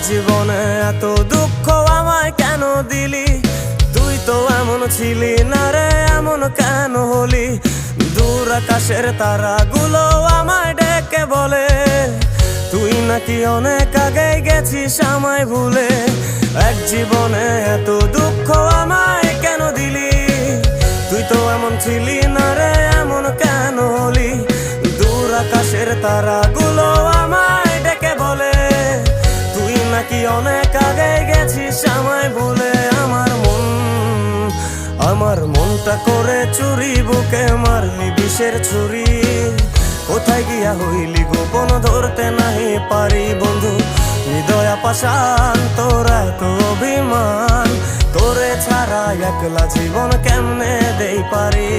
জীবনে এত দুঃখ আমায় কেন দিলি? তুই তো এমন ছিলি না রে, এমন কেন হলি? দূর আকাশের তারাগুলো আমায় ডেকে বলে তুই নাকি অনেক আগে গেছিস আমায় ভুলে। এক জীবনে এত দুঃখ আমায় কেন দিলি? তুই তো এমন ছিলি না রে, এমন কেন হলি? দূর আকাশের তারাগুলো আমায় ডেকে বলে তুই নাকি অনেক আগে গেছিস আমায় ভুলে। আমার মনটা করে চুরি, বুকে মারলি বিষের ছুরি। কোথায় গিয়া হইলি গোপন ধরতে নাহি পারি বন্ধু। হৃদয়া পাষাণ তোর এত অভিমান, তোরে ছাড়া একলা জীবন কেমনে দেই পারি?